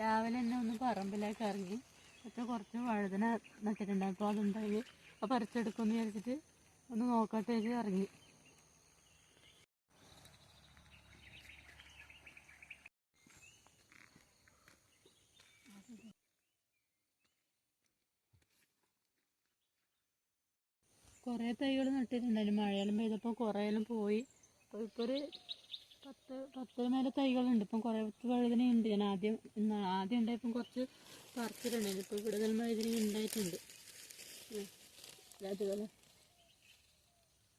രാവിലെ തന്നെ ഒന്ന് പറമ്പിലേക്ക് ഇറങ്ങി. അപ്പോൾ കുറച്ച് വഴുതന നട്ടിട്ടുണ്ട്. അപ്പോൾ അതുണ്ടായി. അപ്പോൾ പറിച്ചെടുക്കുമെന്ന് വിചാരിച്ചിട്ട് ഒന്ന് നോക്കട്ടെ ഇറങ്ങി. കുറേ തൈകൾ നട്ടിട്ടുണ്ടായിരുന്നു. മഴയെല്ലാം പെയ്തപ്പോൾ കുറേയെല്ലാം പോയി. അപ്പോൾ ഇപ്പോൾ ഒരു 10 മേലെ തൈകളുണ്ട്. ഇപ്പം കുറച്ച് വഴുതനയുണ്ട്. ഞാൻ ആദ്യം ഉണ്ടായപ്പം കുറച്ച് പറിച്ചിട്ടുണ്ടായിരുന്നു. ഇപ്പോൾ കൂടുതൽ വഴുതന ഉണ്ടായിട്ടുണ്ട്. അതുപോലെ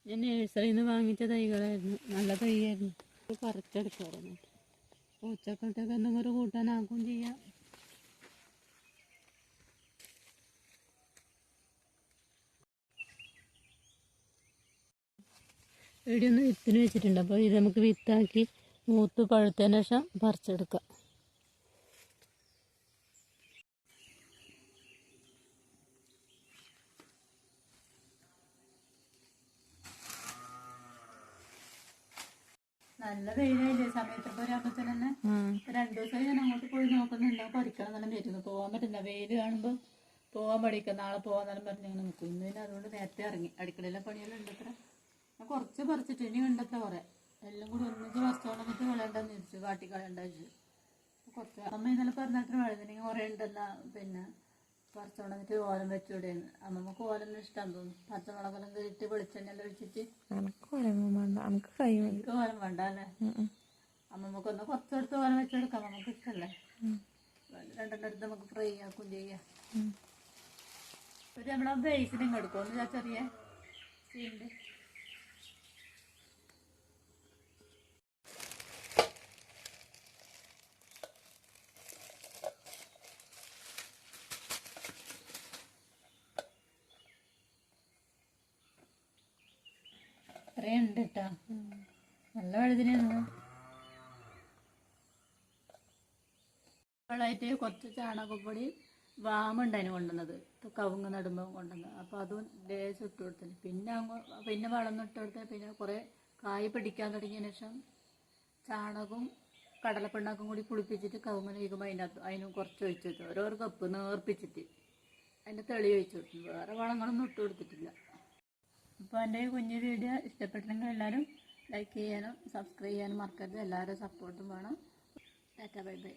ഞാൻ നഴ്സറിയിൽ നിന്ന് വാങ്ങിച്ച തൈകളായിരുന്നു. നല്ല തൈയായിരുന്നു. പറിച്ചെടുക്കാറുണ്ട്. ഉച്ചക്കലത്തേക്ക് എന്തെങ്കിലും ഒരു കൂട്ടാനാക്കുകയും ചെയ്യാം. ഇവിടെ ഒന്ന് വിത്തിന് വെച്ചിട്ടുണ്ട്. അപ്പോൾ ഇത് നമുക്ക് വിത്താക്കി മൂത്ത് പഴുത്തതിന് ശേഷം പറിച്ചെടുക്കാം. നല്ല വെയിലായില്ലേ സമയത്ത്. ഇപ്പോൾ ഒരാകുമ്പോഴത്തേന് തന്നെ 2 ദിവസമായി ഞാൻ അങ്ങോട്ട് പോയി നോക്കുന്നുണ്ടോ പഠിക്കണം എന്നെല്ലാം വരുന്നു. പോകാൻ പറ്റില്ല. വെയിൽ കാണുമ്പോൾ പോകാൻ പഠിക്കാം, നാളെ പോകാന്നെല്ലാം പറഞ്ഞ് അങ്ങനെ നിൽക്കും. ഇന്ന് പിന്നെ അതുകൊണ്ട് നേരത്തെ ഇറങ്ങി. അടുക്കളയിലെ പണിയെല്ലാം ഉണ്ട്. അത്ര ഞാൻ കുറച്ച് പറിച്ചിട്ട് ഇനി കണ്ടത്ര കുറേ എല്ലാം കൂടി ഒന്നിച്ച് പറിച്ചോളം എന്നിട്ട് കളയണ്ടെന്ന് ചോദിച്ചു. കാട്ടിക്കളയണ്ട വെച്ചു. കുറച്ച് അമ്മ ഇന്നലെ പറഞ്ഞിട്ട് വഴുതനങ്ങ കുറേ ഉണ്ടെന്നാ പിന്നെ പറിച്ചോണ്ട് വന്നിട്ട് ഓലം വെച്ചുകൂടെയെന്ന്. അമ്മമ്മക്ക് ഓലം ഇഷ്ടം തോന്നുന്നു. പച്ചമുളകെല്ലാം കയറിയിട്ട് വെളിച്ചെണ്ണയെല്ലാം ഒഴിച്ചിട്ട്. എനിക്ക് ഓലം വേണ്ട അല്ലേ? അമ്മമ്മക്കൊന്ന് കുറച്ചെടുത്ത് ഓലം വെച്ചെടുക്കാം. നമുക്ക് ഇഷ്ടമല്ലേ? 2 എടുത്ത് നമുക്ക് ഫ്രൈ ആക്കും ചെയ്യാം. ഒരു നമ്മളെ ബേസിനും കൊടുക്കും. ചെറിയ സ്റ്റീലിൻ്റെ ഉണ്ട് കേട്ടോ. നല്ല വഴുതനയാണ്. വളമായിട്ട് കുറച്ച് ചാണകപ്പൊടി വാമുണ്ടായിരുന്നു കൊണ്ടുവന്നത്. കവുങ്ങ് നടുമ്പോൾ കൊണ്ടുവന്നത്. അപ്പോൾ അതും ലേശം ഇട്ട് കൊടുത്തത്. പിന്നെ വളം ഇട്ട് കൊടുത്താൽ പിന്നെ കുറേ കായ് പിടിക്കാൻ തുടങ്ങിയതിന് ശേഷം ചാണകവും കടലപ്പിണ്ണാക്കും കൂടി കുളിപ്പിച്ചിട്ട് കവുങ്ങിന് വീകുമ്പോൾ അതിനും കുറച്ച് ഒഴിച്ചു കൊടുത്തു. ഓരോ കപ്പ് നേർപ്പിച്ചിട്ട് അതിൻ്റെ തെളി ഒഴിച്ചു കൊടുത്തു. വേറെ വളങ്ങളൊന്നും ഇട്ട് കൊടുത്തിട്ടില്ല. അപ്പോൾ എൻ്റെ കുഞ്ഞു വീഡിയോ ഇഷ്ടപ്പെട്ടെങ്കിൽ എല്ലാവരും ലൈക്ക് ചെയ്യാനും സബ്സ്ക്രൈബ് ചെയ്യാനും മറക്കരുത്. എല്ലാവരും സപ്പോർട്ടും വേണം. Tata bye bye.